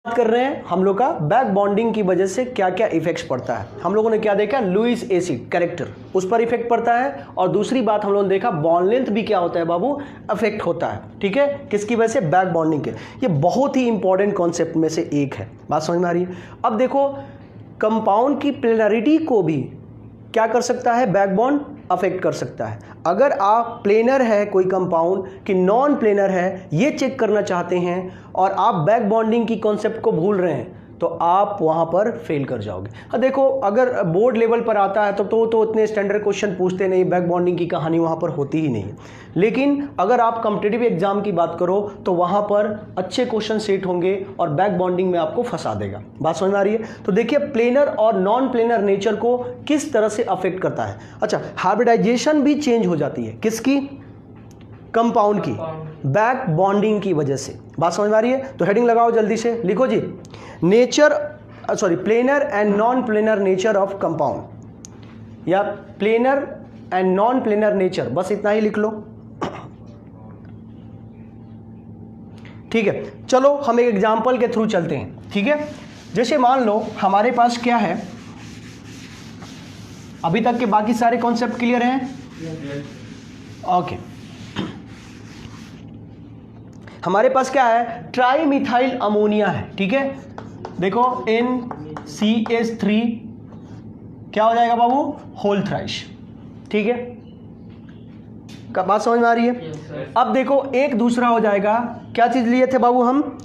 कर रहे हैं हम लोग का बैक बॉन्डिंग की वजह से क्या क्या इफेक्ट्स पड़ता है। हम लोगों ने क्या देखा, लुईस एसिड कैरेक्टर, उस पर इफेक्ट पड़ता है। और दूसरी बात हम लोगों ने देखा बॉन्ड लेंथ भी क्या होता है बाबू, अफेक्ट होता है। ठीक है, किसकी वजह से, बैक बॉन्डिंग के। ये बहुत ही इंपॉर्टेंट कॉन्सेप्ट में से एक है, बात समझ में आ रही है। अब देखो कंपाउंड की प्लेनरिटी को भी क्या कर सकता है, बैक बॉन्ड अफेक्ट कर सकता है। अगर आप प्लेनर है कोई कंपाउंड कि नॉन प्लेनर है, ये चेक करना चाहते हैं और आप बैक बॉन्डिंग की कॉन्सेप्ट को भूल रहे हैं तो आप वहां पर फेल कर जाओगे। अब देखो अगर बोर्ड लेवल पर आता है तो इतने स्टैंडर्ड क्वेश्चन पूछते नहीं, बैक बॉन्डिंग की कहानी वहां पर होती ही नहीं है। लेकिन अगर आप कॉम्पिटिटिव एग्जाम की बात करो तो वहां पर अच्छे क्वेश्चन सेट होंगे और बैक बॉन्डिंग में आपको फंसा देगा। बात समझ में आ रही है। तो देखिए प्लेनर और नॉन प्लेनर नेचर को किस तरह से अफेक्ट करता है। अच्छा, हाइब्रिडाइजेशन भी चेंज हो जाती है, किसकी, कंपाउंड की, बैक बॉन्डिंग की वजह से। बात समझ में आ रही है। तो हेडिंग लगाओ जल्दी से, लिखो जी, nature planar and non planar nature of compound, या planar and non planar nature, बस इतना ही लिख लो। ठीक है, चलो हम एक एग्जांपल के थ्रू चलते हैं। ठीक है, जैसे मान लो हमारे पास क्या है, अभी तक के बाकी सारे कॉन्सेप्ट क्लियर हैं? ओके, हमारे पास क्या है, ट्राईमिथाइल अमोनिया है। ठीक है, देखो NCH3 क्या हो जाएगा बाबू, होल थ्राइस। ठीक है, बात समझ में आ रही है। अब देखो एक दूसरा हो जाएगा, क्या चीज लिए थे बाबू हम,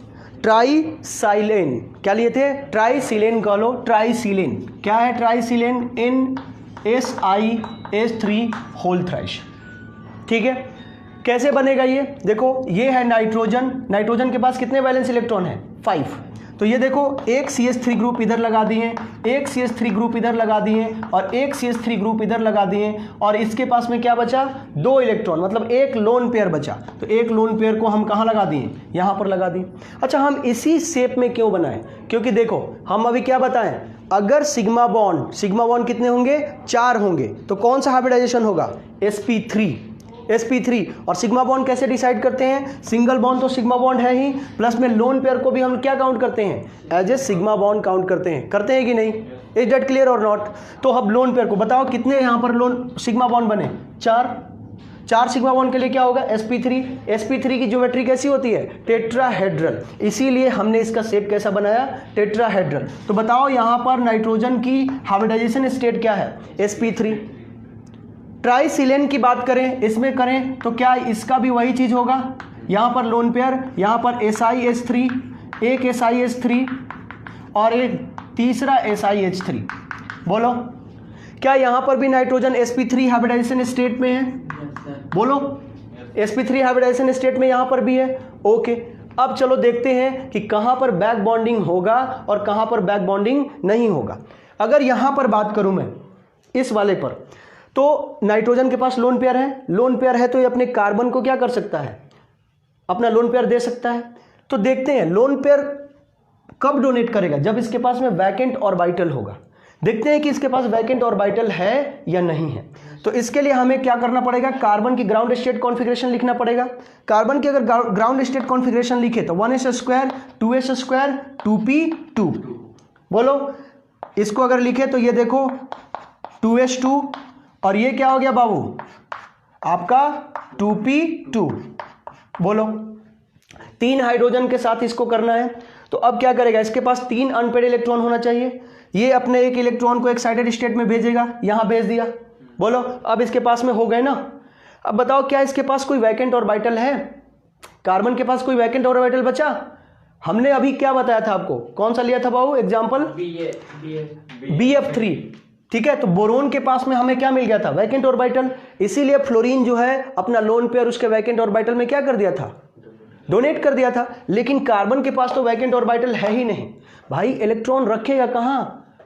ट्राईसिलेन। क्या लिए थे, ट्राईसिलेन कह लो, ट्राईसिलेन क्या है, ट्राईसिलेन NSiH3 होल थ्राइस। ठीक है, कैसे बनेगा ये, देखो ये है नाइट्रोजन, नाइट्रोजन के पास कितने वैलेंस इलेक्ट्रॉन है, 5। तो ये देखो एक CH3 ग्रुप इधर लगा दिए, एक CH3 ग्रुप इधर लगा दिए और एक CH3 ग्रुप इधर लगा दिए, और इसके पास में क्या बचा, 2 इलेक्ट्रॉन, मतलब एक लोन पेयर बचा। तो एक लोन पेयर को हम कहाँ लगा दिए, यहाँ पर लगा दिए। अच्छा, हम इसी शेप में क्यों बनाएं, क्योंकि देखो हम अभी क्या बताएं, अगर सिग्मा बॉन्ड कितने होंगे, 4 होंगे, तो कौन सा हाइब्रिडाइजेशन होगा, sp3। और सिग्मा बॉन्ड कैसे डिसाइड करते हैं, सिंगल बॉन्ड तो सिग्मा बॉन्ड है ही, प्लस में लोन पेयर को भी हम क्या काउंट करते हैं, as a sigma bond count करते हैं कि नहीं, इज दैट क्लियर और नॉट। तो अब लोन पेयर को बताओ कितने यहाँ पर लोन सिग्मा बॉन्ड बने, 4 सिग्मा बॉन्ड के लिए क्या होगा, sp3 की ज्योमेट्री कैसी होती है, टेट्राहेड्रल, इसीलिए हमने इसका शेप कैसा बनाया, टेट्राहेड्रल। तो बताओ यहाँ पर नाइट्रोजन की हाइब्रिडाइजेशन स्टेट क्या है, sp3। ट्राईसिलेन की बात करें, इसमें करें तो क्या इसका भी वही चीज होगा, यहाँ पर लोन पेयर, यहाँ पर SiH3, एक SiH3 और एक तीसरा SiH3। बोलो क्या यहाँ पर भी नाइट्रोजन sp3 हाइब्रिडाइजेशन स्टेट में है, बोलो sp3 हाइब्रिडाइजेशन स्टेट में यहाँ पर भी है। ओके, अब चलो देखते हैं कि कहाँ पर बैक बॉन्डिंग होगा और कहाँ पर बैक बॉन्डिंग नहीं होगा। अगर यहाँ पर बात करूँ मैं इस वाले पर, तो नाइट्रोजन के पास लोन पेयर है तो ये अपने कार्बन को क्या कर सकता है, अपना लोन पेयर दे सकता है। तो देखते हैं लोन पेयर कब डोनेट करेगा, जब इसके पास में वैकेंट ऑर्बिटल होगा। देखते हैं कि इसके पास वैकेंट ऑर्बिटल है या नहीं है। तो इसके लिए हमें क्या करना पड़ेगा, कार्बन की ग्राउंड स्टेट कॉन्फ़िगरेशन लिखना पड़ेगा। कार्बन की अगर ग्राउंड स्टेट कॉन्फ़िगरेशन लिखे तो 1s² 2s² 2p2। बोलो इसको अगर लिखे तो ये देखो 2s2 और ये क्या हो गया बाबू आपका 2p2। बोलो 3 हाइड्रोजन के साथ इसको करना है। तो अब क्या करेगा, इसके पास 3 अनपेड इलेक्ट्रॉन होना चाहिए। ये अपने एक इलेक्ट्रॉन को एक्साइटेड स्टेट में भेजेगा, यहां भेज दिया। बोलो अब इसके पास में हो गए ना। अब बताओ क्या इसके पास कोई वैकेंट ऑर्बिटल है, कार्बन के पास कोई वैकेंट ऑर्बिटल बचा। हमने अभी क्या बताया था आपको, कौन सा लिया था बाबू एग्जाम्पल, BF3। ठीक है, तो बोरोन के पास में हमें क्या मिल गया था, वैकेंट ऑर्बिटल। इसीलिए फ्लोरीन जो है अपना लोन पेयर उसके वैकेंट ऑर्बिटल में क्या कर दिया था, डोनेट कर दिया था। लेकिन कार्बन के पास तो वैकेंट ऑर्बिटल है ही नहीं भाई, इलेक्ट्रॉन रखेगा कहां,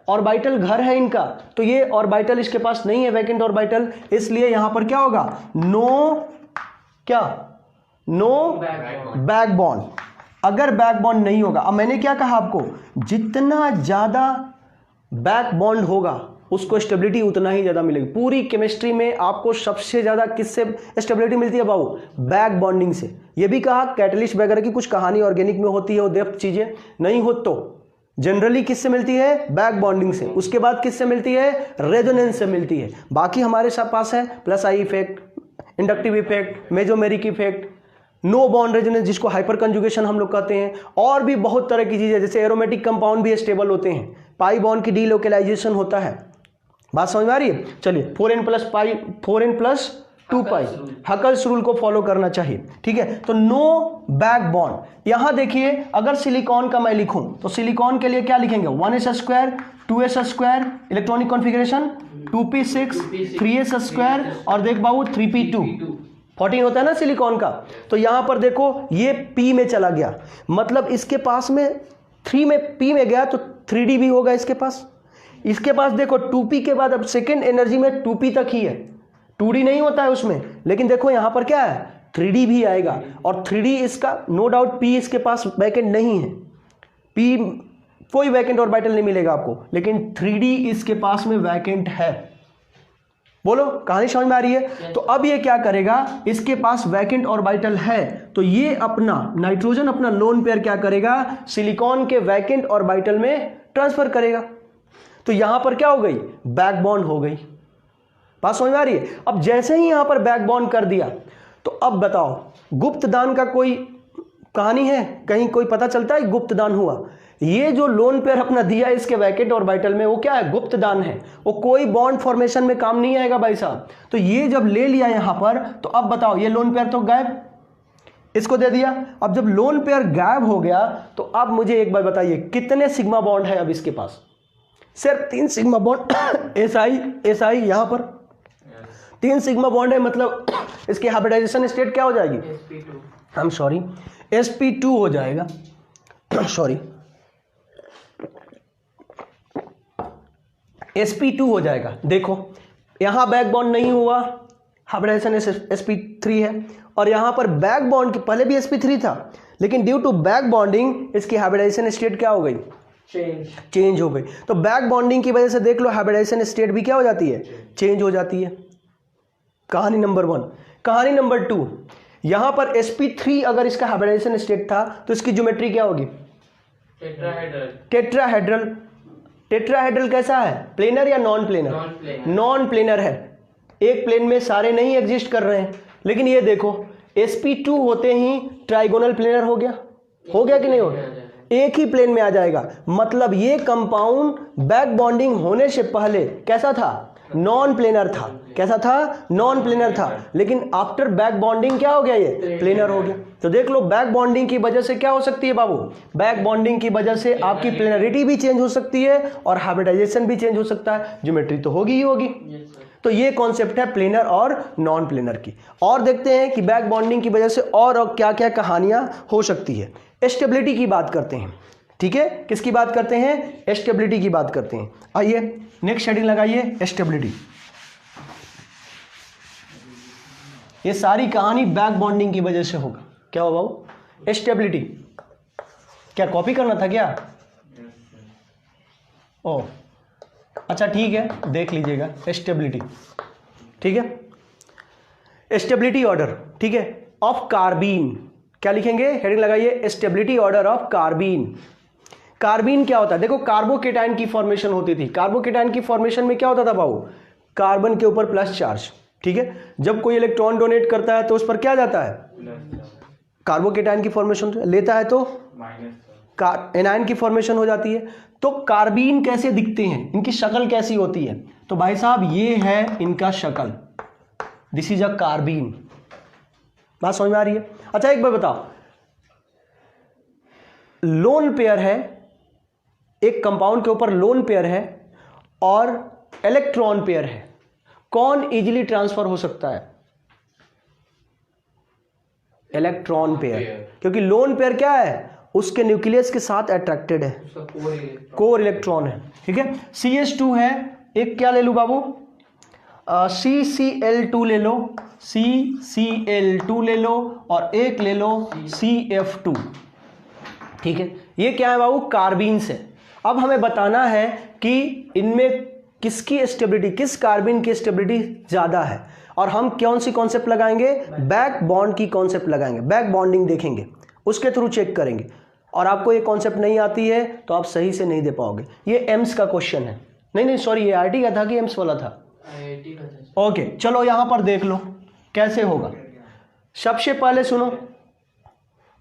ऑर्बिटल घर है इनका, तो ये ऑर्बिटल इसके पास नहीं है वैकेंट ऑर्बिटल, इसलिए यहां पर क्या होगा, नो बैक बॉन्ड। अगर बैक बॉन्ड नहीं होगा, अब मैंने क्या कहा आपको, जितना ज्यादा बैक बॉन्ड होगा उसको स्टेबिलिटी उतना ही ज़्यादा मिलेगी। पूरी केमिस्ट्री में आपको सबसे ज़्यादा किससे स्टेबिलिटी मिलती है बाबू? बैक बॉन्डिंग से। ये भी कहा कैटलिस्ट वगैरह की कुछ कहानी ऑर्गेनिक में होती है, वो डेप्थ चीज़ें नहीं हो तो जनरली किससे मिलती है? बैक बॉन्डिंग से। उसके बाद किससे मिलती है? रेजोनेंस से मिलती है। बाकी हमारे साथ पास है plus I effect, inductive effect, mesomeric effect, no bond resonance जिसको हाइपर कंजुगेशन हम लोग कहते हैं, और भी बहुत तरह की चीज़ें, जैसे एरोमेटिक कंपाउंड भी स्टेबल होते हैं, पाई बॉन्ड की डीलोकेलाइजेशन होता है। बात समझ में आ रही है? चलिए 4n+2 हकल्स रूल को फॉलो करना चाहिए, ठीक है। तो नो बैक बॉन्ड। यहां देखिए अगर सिलिकॉन का मैं लिखूं तो सिलिकॉन के लिए क्या लिखेंगे? 1s², 2s², electronic configuration 2p6, 3s² और देख बाबू 3p2, 14 होता है ना सिलिकॉन का। तो यहां पर देखो ये p में चला गया, मतलब इसके पास में 3 में p में गया तो 3d भी होगा इसके पास। इसके पास देखो 2p के बाद अब सेकेंड एनर्जी में 2p तक ही है, 2d नहीं होता है उसमें, लेकिन देखो यहां पर क्या है? 3d भी आएगा। और 3d इसका नो डाउट p इसके पास वैकेंट नहीं है, p कोई वैकेंट ऑर्बिटल नहीं मिलेगा आपको, लेकिन 3d इसके पास में वैकेंट है। बोलो कहानी समझ में आ रही है? तो अब ये क्या करेगा? इसके पास वैकेंट ऑर्बिटल है तो ये अपना नाइट्रोजन अपना लोन पेयर क्या करेगा? सिलिकॉन के वैकेंट ऑर्बिटल में ट्रांसफर करेगा। तो यहां पर क्या हो गई? बैक बॉन्ड हो गई। बात समझ में आ रही है? अब जैसे ही यहां पर बैक बॉन्ड कर दिया तो अब बताओ गुप्त दान का कोई कहानी है? कहीं कोई पता चलता है गुप्त दान हुआ? ये जो लोन पेयर अपना दिया इसके वैकेंट ऑर्बिटल में, वो क्या है? गुप्त दान है, वो कोई बॉन्ड फॉर्मेशन में काम नहीं आएगा भाई साहब। तो ये जब ले लिया यहां पर, तो अब बताओ ये लोन पेयर तो गायब, इसको दे दिया। अब जब लोन पेयर गायब हो गया तो अब मुझे एक बार बताइए कितने सिग्मा बॉन्ड है अब इसके पास? सिर्फ 3 सिग्मा बॉन्ड SI यहां पर 3 सिग्मा बॉन्ड है, मतलब इसकी हाइब्रिडाइजेशन स्टेट क्या हो जाएगी? I'm sorry, sp2 हो जाएगा। सॉरी, sp2 हो जाएगा। देखो यहां बैक बॉन्ड नहीं हुआ, हाइब्रिडाइजेशन sp3 है, और यहां पर बैक बॉन्ड की पहले भी sp3 था, लेकिन ड्यू टू बैक बॉन्डिंग इसकी हाइब्रिडाइजेशन स्टेट क्या हो गई? चेंज हो गई। तो बैक बॉन्डिंग की वजह से देख लो हाइब्रिडाइजेशन स्टेट भी क्या हो जाती है? चेंज हो जाती है। कहानी नंबर 1। कहानी नंबर 2, यहां पर sp3 अगर इसका हाइब्रिडाइजेशन स्टेट था तो इसकी ज्योमेट्री क्या होगी? टेट्राहेड्रल। टेट्राहेड्रल कैसा है? प्लेनर या नॉन प्लेनर? नॉन प्लेनर है, एक प्लेन में सारे नहीं एग्जिस्ट कर रहे हैं। लेकिन ये देखो sp2 होते ही ट्राइगोनल प्लेनर हो गया कि नहीं हो गया? एक ही प्लेन में आ जाएगा। मतलब ये कंपाउंड बैक बॉन्डिंग होने से पहले कैसा था? नॉन प्लेनर था। कैसा था? नॉन प्लेनर था। लेकिन आफ्टर बैक बॉन्डिंग क्या हो गया? ये प्लेनर हो गया। तो देख लो बैक बॉन्डिंग की वजह से क्या हो सकती है बाबू? बैक बॉन्डिंग की वजह से आपकी प्लेनरिटी भी चेंज हो सकती है और हाइब्रिडाइजेशन भी चेंज हो सकता है, ज्योमेट्री तो होगी ही होगी। तो ये कॉन्सेप्ट है प्लेनर और नॉन प्लेनर की। और देखते हैं कि बैक बॉन्डिंग की वजह से और क्या क्या कहानियां हो सकती है। स्टेबिलिटी की बात करते हैं, ठीक है? किसकी बात करते हैं? स्टेबिलिटी की बात करते हैं। आइए नेक्स्ट हेडिंग लगाइए, स्टेबिलिटी। ये सारी कहानी बैक बॉन्डिंग की वजह से होगा। क्या हो बाबू? स्टेबिलिटी। क्या कॉपी करना था क्या? ओ अच्छा ठीक है, देख लीजिएगा स्टेबिलिटी, ठीक है। स्टेबिलिटी ऑर्डर, ठीक है, ऑफ कार्बीन। क्या लिखेंगे? हेडिंग लगाइए, stability order of carbene. Carbene क्या होता है? देखो कार्बोकेटाइन की फॉर्मेशन होती थी। कार्बोकेटाइन की फॉर्मेशन में क्या होता था बाबू? कार्बन के ऊपर प्लस चार्ज, ठीक है। जब कोई इलेक्ट्रॉन डोनेट करता है तो उस पर क्या जाता है? कार्बोकेटाइन की फॉर्मेशन लेता है तो एनायन की फॉर्मेशन हो जाती है। तो कार्बीन कैसे दिखते हैं, इनकी शक्ल कैसी होती है? तो भाई साहब ये है इनका शक्ल, दिस इज अ कार्बीन। बात समझ में आ रही है? अच्छा एक बार बताओ, लोन पेयर है, एक कंपाउंड के ऊपर लोन पेयर है और इलेक्ट्रॉन पेयर है, कौन इजीली ट्रांसफर हो सकता है? इलेक्ट्रॉन पेयर, क्योंकि लोन पेयर क्या है? उसके न्यूक्लियस के साथ अट्रैक्टेड है, कोर इलेक्ट्रॉन है, ठीक है। CH2 है, एक क्या ले लूं बाबू? CCl2 ले लो, CCl2 ले लो, और एक ले लो CF2, ठीक है। ये क्या है बाबू? कार्बीन से। अब हमें बताना है कि इनमें किसकी स्टेबिलिटी, किस कार्बन की स्टेबिलिटी ज़्यादा है, और हम कौन सी कॉन्सेप्ट लगाएंगे, बैक बॉन्ड की कॉन्सेप्ट लगाएंगे, बैक बॉन्डिंग देखेंगे, उसके थ्रू चेक करेंगे। और आपको ये कॉन्सेप्ट नहीं आती है तो आप सही से नहीं दे पाओगे। ये एम्स का क्वेश्चन है, नहीं सॉरी, ये आईआईटी का था कि एम्स वाला था, आईआईटी का था। ओके चलो यहां पर देख लो कैसे होगा। सबसे पहले सुनो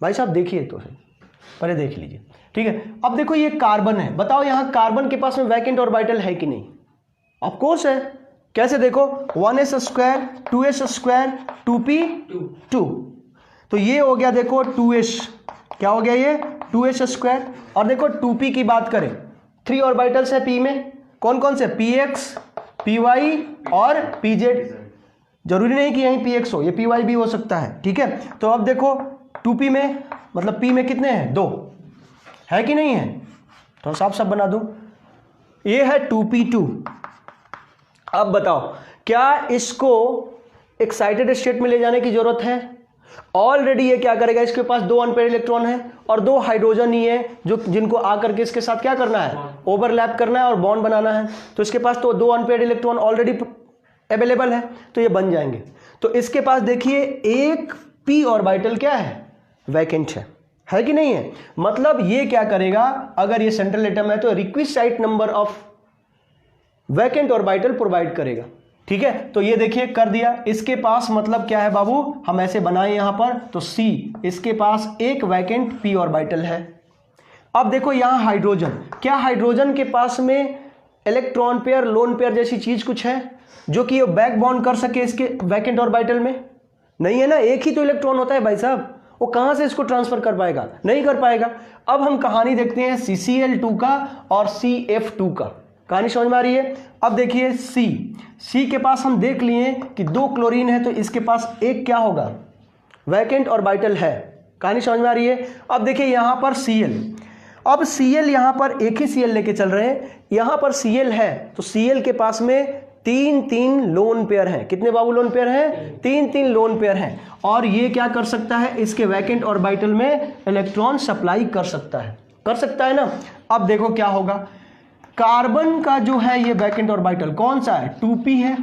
भाई साहब, देखिए तो सही, पहले देख लीजिए, ठीक है। अब देखो ये कार्बन है, बताओ यहां कार्बन के पास में वैकेंट ऑर्बिटल है कि नहीं? ऑफ कोर्स है। कैसे देखो, 1s square 2s square 2p2, तो ये हो गया देखो 2s, क्या हो गया ये 2s स्क्वायर। और देखो 2p की बात करें, 3 ऑर्बिटल्स है p में, कौन कौन से, px py और pz। जरूरी नहीं कि यहीं px हो, ये py भी हो सकता है, ठीक है। तो अब देखो 2p में मतलब p में कितने हैं, 2 है कि नहीं है, तो साफ साफ बना दूं, ये है 2p2। अब बताओ क्या इसको एक्साइटेड स्टेट में ले जाने की जरूरत है? ऑलरेडी ये क्या करेगा, इसके पास 2 अनपेयर्ड इलेक्ट्रॉन है और 2 हाइड्रोजन ही है जो जिनको आकर के इसके साथ क्या करना है, ओवरलैप करना है और बॉन्ड बनाना है। तो इसके पास तो 2 अनपेयर्ड इलेक्ट्रॉन ऑलरेडी अवेलेबल है, तो ये बन जाएंगे। तो इसके पास देखिए एक p ऑर्बिटल क्या है, वैकेंट है कि नहीं है। मतलब ये क्या करेगा, अगर ये सेंट्रल एटम है तो requisite number of vacant orbital provide करेगा, ठीक है। तो ये देखिए कर दिया, इसके पास मतलब क्या है बाबू, हम ऐसे बनाए यहां पर, तो C, इसके पास एक वैकेंट p ऑर्बिटल है। अब देखो यहां हाइड्रोजन, क्या हाइड्रोजन के पास में इलेक्ट्रॉन पेयर, लोन पेयर जैसी चीज कुछ है जो कि ये बैक बॉन्ड कर सके इसके वैकेंट ऑर्बिटल में? नहीं है ना, एक ही तो इलेक्ट्रॉन होता है भाई साहब, वो कहां से इसको ट्रांसफर कर पाएगा, नहीं कर पाएगा। अब हम कहानी देखते हैं CCl2 का और CF2 का, कहानी समझ में आ रही है। अब देखिए C के पास हम देख लिए कि 2 क्लोरीन है, तो इसके पास एक क्या होगा, वैकेंट ऑर्बिटल है, कहानी समझ में आ रही है। अब देखिए यहां पर Cl, अब Cl यहां पर एक ही Cl लेके चल रहे हैं, यहां पर Cl है तो Cl के पास में 3 लोन पेयर हैं। कितने बाबू लोन पेयर हैं, 3 लोन पेयर हैं। और ये क्या कर सकता है, इसके वैकेंट ऑर्बिटल में इलेक्ट्रॉन सप्लाई कर सकता है ना। अब देखो क्या होगा, कार्बन का जो है ये वैकेंट ऑर्बिटल कौन सा है, 2p है,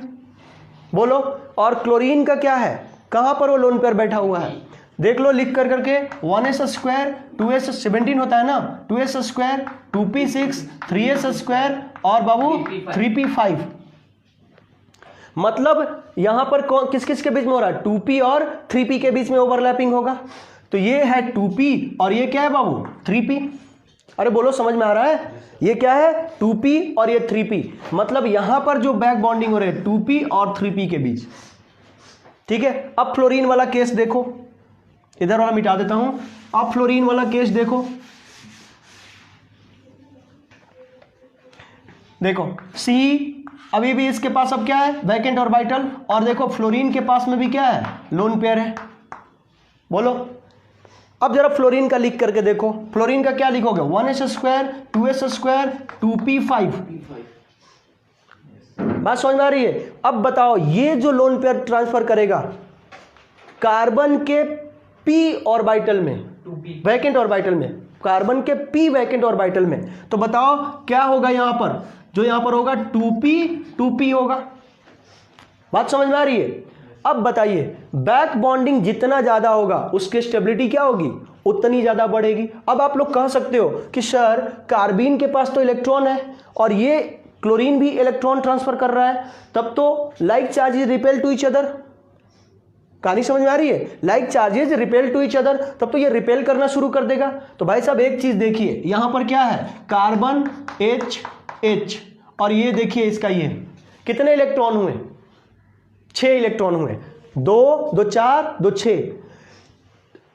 बोलो। और क्लोरीन का क्या है, कहां पर वो लोन पेयर बैठा हुआ है, देख लो लिख कर करके, 1s स्क्वायर 2s 17 होता है ना, 2s square 2p6 3s square और बाबू 3p5। मतलब यहां पर किस किस के बीच में हो रहा है, 2p और 3p के बीच में ओवरलैपिंग होगा। तो ये है 2p और ये क्या है बाबू, 3p। अरे बोलो समझ में आ रहा है, ये क्या है 2p और ये 3p। मतलब यहां पर जो बैक बॉन्डिंग हो रही है 2p और 3p के बीच, ठीक है। अब फ्लोरीन वाला केस देखो, इधर वाला मिटा देता हूं। अब फ्लोरीन वाला केस देखो, देखो C अभी भी इसके पास अब क्या है, वैकेंट ऑर्बिटल, और देखो फ्लोरीन के पास में भी क्या है, लोन पेयर है, बोलो। अब जरा फ्लोरीन का लिख करके देखो, फ्लोरीन का क्या लिखोगे, 1s square 2s square 2p5। बात समझ में आ रही है। अब बताओ ये जो लोन पेयर ट्रांसफर करेगा कार्बन के p ऑर्बिटल में, वैकेंट ऑर्बिटल में, कार्बन के p वैकेंट ऑर्बिटल में, तो बताओ क्या होगा यहां पर, जो यहां पर होगा 2p होगा। बात समझ में आ रही है। अब बताइए बैक बॉन्डिंग जितना ज्यादा होगा उसकी स्टेबिलिटी क्या होगी, उतनी ज्यादा बढ़ेगी। अब आप लोग कह सकते हो कि सर कार्बीन के पास तो इलेक्ट्रॉन है और ये क्लोरीन भी इलेक्ट्रॉन ट्रांसफर कर रहा है, तब तो like charges repel to each other, कहानी समझ में आ रही है, like charges repel to each other, तब तो ये रिपेल करना शुरू कर देगा। तो भाई साहब एक चीज देखिए, यहां पर क्या है, कार्बन H और ये देखिए इसका ये कितने इलेक्ट्रॉन हुए, 6 इलेक्ट्रॉन हुए, 2 2 4 2 6,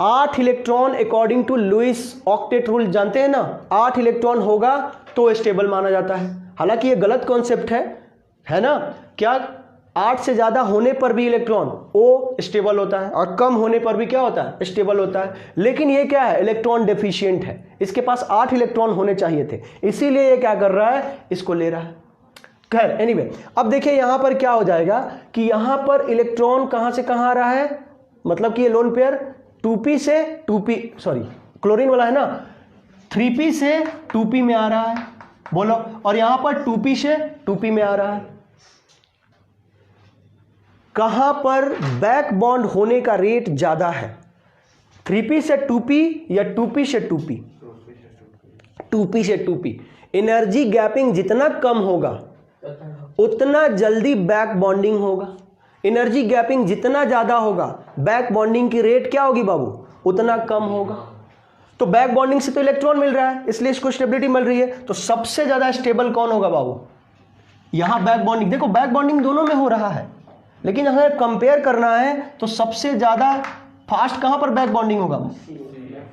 8 electron according to Lewis octet rule, जानते हैं ना, 8 इलेक्ट्रॉन होगा तो स्टेबल माना जाता है। हालांकि ये गलत कॉन्सेप्ट है ना, क्या 8 से ज्यादा होने पर भी इलेक्ट्रॉन वो स्टेबल होता है और कम होने पर भी क्या होता है, स्टेबल होता है। लेकिन ये क्या है, इलेक्ट्रॉन डेफिशिएंट है, इसके पास 8 इलेक्ट्रॉन होने चाहिए थे, इसीलिए ये क्या कर रहा है, इसको ले रहा है। खैर एनीवे, अब देखिए यहां पर क्या हो जाएगा कि यहां पर इलेक्ट्रॉन कहां से कहां आ रहा है, मतलब कि ये लोन पेयर 2p से 2p, सॉरी क्लोरीन वाला है ना, 3p से 2p में आ रहा है, बोलो। और यहां पर 2p से 2p में आ रहा है। कहां पर बैक बॉन्ड होने का रेट ज्यादा है, 3p से 2p या 2p से 2p? 2p से 2p। एनर्जी गैपिंग जितना कम होगा उतना जल्दी बैक बॉन्डिंग होगा। एनर्जी गैपिंग जितना ज्यादा होगा बैक बॉन्डिंग की रेट क्या होगी बाबू, उतना कम होगा। तो बैक बॉन्डिंग से तो इलेक्ट्रॉन मिल रहा है, इसलिए इसको स्टेबिलिटी मिल रही है। तो सबसे ज्यादा स्टेबल कौन होगा बाबू? यहां बैक बॉन्डिंग, देखो बैक बॉन्डिंग दोनों में हो रहा है, लेकिन अगर कंपेयर करना है तो सबसे ज्यादा फास्ट कहां पर बैक बॉन्डिंग होगा?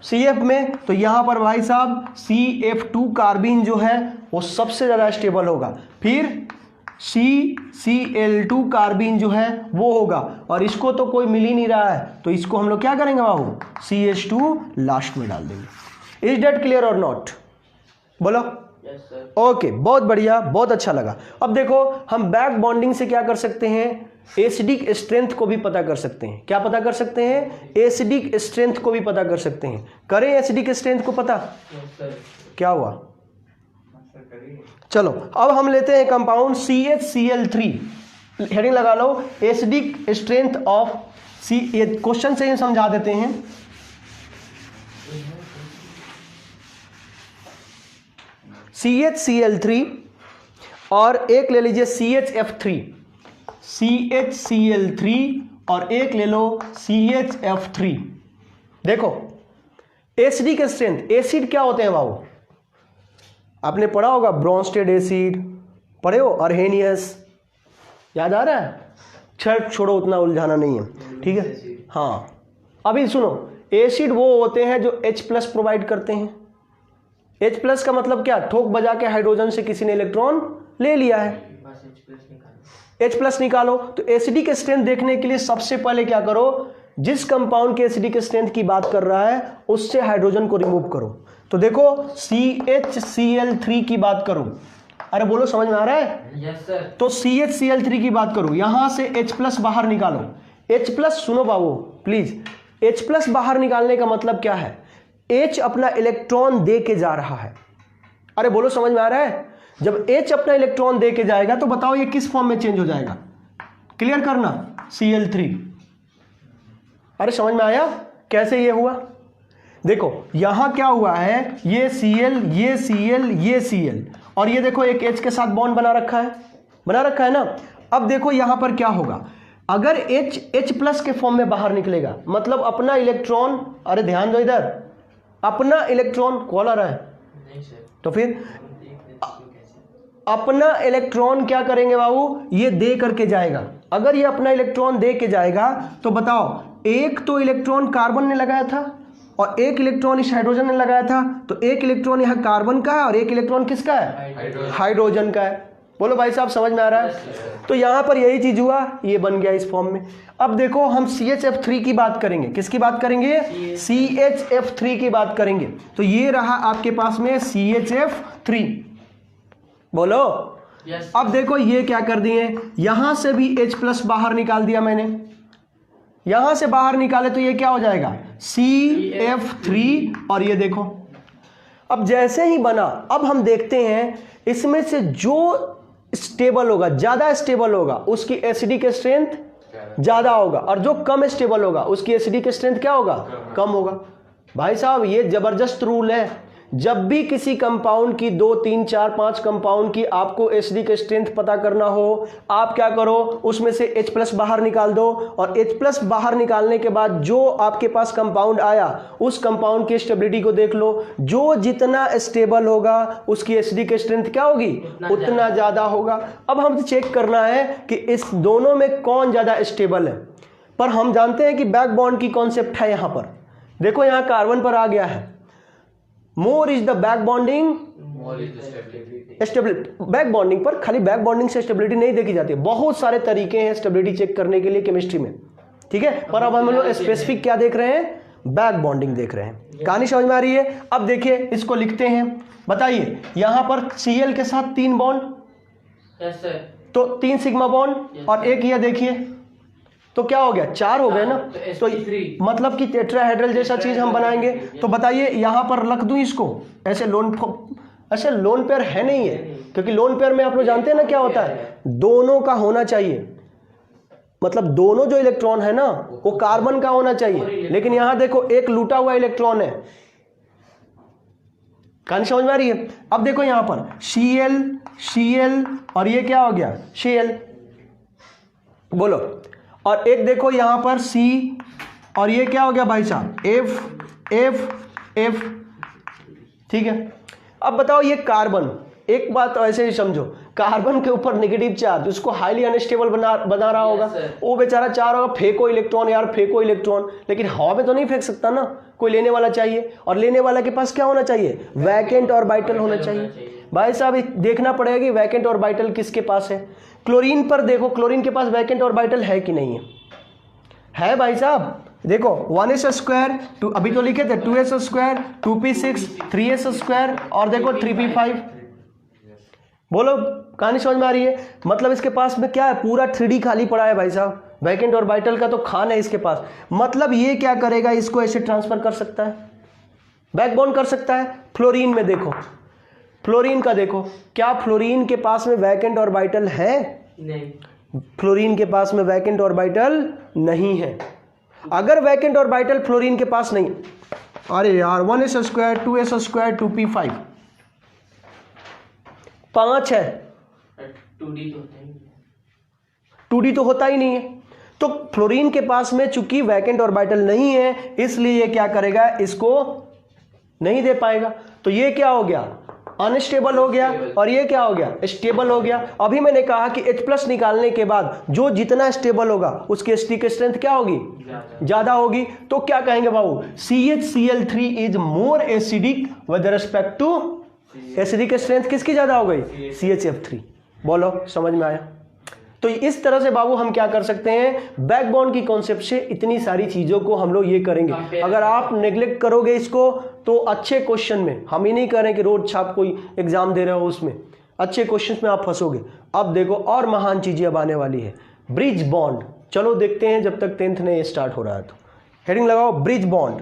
CF में। तो यहां पर भाई साहब CF2 कार्बिन जो है वो सबसे ज्यादा स्टेबल होगा। फिर CCl2 कार्बिन जो है वो होगा, और इसको तो कोई मिल ही नहीं रहा है, तो इसको हम लोग क्या करेंगे बाबू? CH2 लास्ट में डाल देंगे। इज दैट क्लियर और नॉट? बोलो। ओके, बहुत बढ़िया, बहुत अच्छा लगा। अब देखो हम बैक बॉन्डिंग से क्या कर सकते हैं, एसिडिक स्ट्रेंथ को भी पता कर सकते हैं। क्या पता कर सकते हैं? एसिडिक स्ट्रेंथ को भी पता कर सकते हैं। करें एसिडिक स्ट्रेंथ को पता? क्या हुआ? चलो अब हम लेते हैं कंपाउंड CHCl3। हेडिंग लगा लो, एसिडिक स्ट्रेंथ ऑफ सी। ये क्वेश्चन से ही समझा देते हैं। CHCl3 और एक ले लीजिए CHF3, CHCl3 और एक ले लो CHF3। देखो एसिडिक स्ट्रेंथ, एसिड क्या होते हैं बाबू? आपने पढ़ा होगा ब्रोंस्टेड एसिड, पढ़े हो? अर्हेनियस, याद आ रहा है? छोड़ो, उतना उलझाना नहीं है, ठीक है। हाँ, अभी सुनो, एसिड वो होते हैं जो H+ प्रोवाइड करते हैं। H+ का मतलब क्या? ठोक बजा के हाइड्रोजन से किसी ने इलेक्ट्रॉन ले लिया है, H+ निकालो। तो एसिडिक स्ट्रेंथ देखने के लिए सबसे पहले क्या करो, जिस कंपाउंड के एसिडिक स्ट्रेंथ की बात कर रहा है उससे हाइड्रोजन को रिमूव करो। तो देखो CHCl3 की बात करो, अरे बोलो, समझ में आ रहा है? Yes sir. तो CHCl3 की बात करो, यहां से H+ बाहर निकालो। H+, सुनो बाबू प्लीज, H+ बाहर निकालने का मतलब क्या है? H अपना इलेक्ट्रॉन दे के जा रहा है। अरे बोलो, समझ में आ रहा है? जब H अपना इलेक्ट्रॉन दे के जाएगा तो बताओ ये किस फॉर्म में चेंज हो जाएगा? क्लियर करना, Cl3। अरे समझ में आया कैसे ये हुआ? देखो यहां क्या हुआ है, ये Cl, ये Cl, ये Cl, और ये देखो एक H के साथ बॉन्ड बना रखा है ना। अब देखो यहां पर क्या होगा, अगर H+ के फॉर्म में बाहर निकलेगा, मतलब अपना इलेक्ट्रॉन, अरे ध्यान दो इधर, अपना इलेक्ट्रॉन, कॉल आ रहा है? नहीं सर। तो फिर अपना इलेक्ट्रॉन क्या करेंगे बाबू? ये दे करके जाएगा। अगर ये अपना इलेक्ट्रॉन दे के जाएगा तो बताओ, एक तो इलेक्ट्रॉन कार्बन ने लगाया था और एक इलेक्ट्रॉन इस हाइड्रोजन ने लगाया था, तो एक इलेक्ट्रॉन यहां कार्बन का है और एक इलेक्ट्रॉन किसका है? हाइड्रोजन का है। बोलो भाई साहब, समझ में आ रहा है? तो यहां पर यही चीज हुआ, ये बन गया इस फॉर्म में। अब देखो हम CHF3 की बात करेंगे। किसकी बात करेंगे? CHF3 की बात करेंगे। तो ये रहा आपके पास में CHF3। बोलो। yes, अब देखो ये क्या कर दिए, यहां से भी H+ बाहर निकाल दिया मैंने, यहां से बाहर निकाले तो ये क्या हो जाएगा? CF3। और ये देखो अब जैसे ही बना, अब हम देखते हैं इसमें से जो स्टेबल होगा, ज्यादा स्टेबल होगा, उसकी एसिडिक स्ट्रेंथ ज्यादा होगा, और जो कम स्टेबल होगा उसकी एसिडिक स्ट्रेंथ क्या होगा? कम होगा। भाई साहब ये जबरदस्त रूल है। जब भी किसी कंपाउंड की 2, 3, 4, 5 कंपाउंड की आपको एसिडिक स्ट्रेंथ पता करना हो, आप क्या करो, उसमें से H+ बाहर निकाल दो, और H+ बाहर निकालने के बाद जो आपके पास कंपाउंड आया उस कंपाउंड की स्टेबिलिटी को देख लो। जो जितना स्टेबल होगा उसकी एसिडिक स्ट्रेंथ क्या होगी? उतना ज्यादा होगा। अब हम चेक करना है कि इस दोनों में कौन ज्यादा स्टेबल है, पर हम जानते हैं कि बैक बॉन्ड की कॉन्सेप्ट है। यहां पर देखो, यहां कार्बन पर आ गया है, more is the back bonding, stability. Back bonding पर खाली बैक बॉन्डिंग से स्टेबिलिटी नहीं देखी जाती, बहुत सारे तरीके हैं स्टेबिलिटी चेक करने के लिए केमिस्ट्री में, ठीक है। पर अब हम लोग स्पेसिफिक क्या देख रहे हैं? बैक बॉन्डिंग देख रहे हैं। कहानी समझ में आ रही है? अब देखिए इसको लिखते हैं। बताइए यहां पर Cl के साथ 3 बॉन्ड, यस सर, तो 3 सिग्मा बॉन्ड, और एक ये देखिए, तो क्या हो गया? 4 हो गए ना। तो मतलब कि टेट्राहेड्रल जैसा चीज हम बनाएंगे। तो बताइए यहां पर रख दूं इसको ऐसे लोन अच्छा लोन पेयर है नहीं है, क्योंकि लोन पेयर में आप लोग जानते हैं ना क्या होता है, दोनों का होना चाहिए, मतलब दोनों जो इलेक्ट्रॉन है ना वो कार्बन का होना चाहिए, लेकिन यहां देखो एक लूटा हुआ इलेक्ट्रॉन है। कहानी समझ में आ रही है? अब देखो यहां पर Cl और ये क्या हो गया Cl, बोलो। और एक देखो यहां पर C और ये क्या हो गया भाई साहब F, ठीक है। अब बताओ ये कार्बन, एक बात ऐसे ही समझो, कार्बन के ऊपर नेगेटिव चार्ज उसको हाईली अनस्टेबल बना रहा होगा, वो बेचारा चाह रहा होगा फेंको इलेक्ट्रॉन यार फेंको इलेक्ट्रॉन, लेकिन हवा में तो नहीं फेंक सकता ना, कोई लेने वाला चाहिए, और लेने वाला के पास क्या होना चाहिए, वैकेंट ऑर्बिटल होना चाहिए। भाई साहब देखना पड़ेगा कि वैकेंट ऑर्बिटल किसके पास है। क्लोरीन पर देखो, क्लोरीन के पास वैकेंट ऑर्बिटल है कि नहीं है भाई साहब, देखो 1s², अभी तो लिखे थे 2s², 2p6, 3s² और देखो 3p5, बोलो कहानी समझ में आ रही है? मतलब इसके पास में क्या है, पूरा 3D खाली पड़ा है भाई साहब, वैकेंट ऑर्बिटल का तो खान है इसके पास। मतलब ये क्या करेगा, इसको ऐसे ट्रांसफर कर सकता है, बैकबोन कर सकता है। फ्लोरीन में देखो, फ्लोरीन का देखो, क्या फ्लोरीन के पास में वैकेंट ऑर्बिटल है? नहीं, फ्लोरीन के पास में वैकेंट ऑर्बिटल नहीं है। अगर वैकेंट ऑर्बिटल फ्लोरीन के पास नहीं, अरे यार 1s², 2s², 2p5 5 है, 2D तो होता ही नहीं, 2D तो होता ही नहीं है। तो फ्लोरीन के पास में चूंकि वैकेंट ऑर्बिटल नहीं है, इसलिए ये क्या करेगा, इसको नहीं दे पाएगा। तो ये क्या हो गया, अनस्टेबल हो गया, और ये क्या हो गया, स्टेबल हो गया। अभी मैंने कहा कि H+ निकालने के बाद जो जितना स्टेबल होगा उसकी एसिडिक स्ट्रेंथ क्या होगी, ज्यादा होगी। तो क्या कहेंगे बाबू, CHCl3 is more acidic with respect to, acidic strength किसकी ज्यादा हो गई, CHF3। बोलो समझ में आया? तो इस तरह से बाबू हम क्या कर सकते हैं, बैकबोन की कॉन्सेप्ट से इतनी सारी चीजों को हम लोग ये करेंगे। अगर आप नेग्लेक्ट करोगे इसको तो अच्छे क्वेश्चन में, हम ही नहीं कह रहे हैं कि रोज छाप कोई एग्जाम दे रहे हो उसमें, अच्छे क्वेश्चन में आप फंसोगे। अब देखो और महान चीजें अब आने वाली है, ब्रिज बॉन्ड। चलो देखते हैं, जब तक 10th में ये स्टार्ट हो रहा है तो हेडिंग लगाओ ब्रिज बॉन्ड।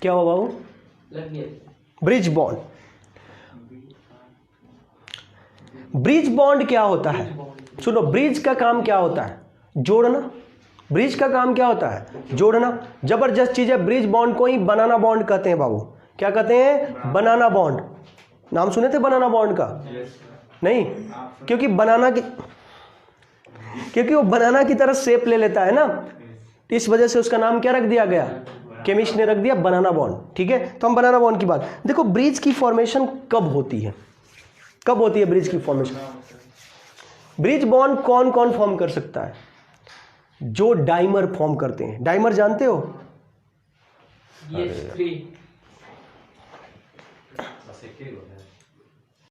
क्या हो बाबू, ब्रिज बॉन्ड। ब्रिज बॉन्ड क्या होता है, सुनो, ब्रिज का काम क्या होता है, जोड़ना। ब्रिज का काम क्या होता है, जोड़ना। जबरदस्त चीज है, ब्रिज बॉन्ड को ही बनाना बॉन्ड कहते हैं बाबू। क्या कहते हैं, बनाना बॉन्ड। नाम सुने थे बनाना बॉन्ड का? नहीं, क्योंकि वो बनाना की तरह शेप ले लेता है ना, इस वजह से उसका नाम क्या रख दिया गया, केमिस्ट ने रख दिया बनाना बॉन्ड। ठीक है, तो हम बनाना बॉन्ड की बात देखो। ब्रिज की फॉर्मेशन कब होती है, कब होती है ब्रिज की फॉर्मेशन? ब्रिज बॉन्ड कौन कौन फॉर्म कर सकता है, जो डाइमर फॉर्म करते हैं। डाइमर जानते हो,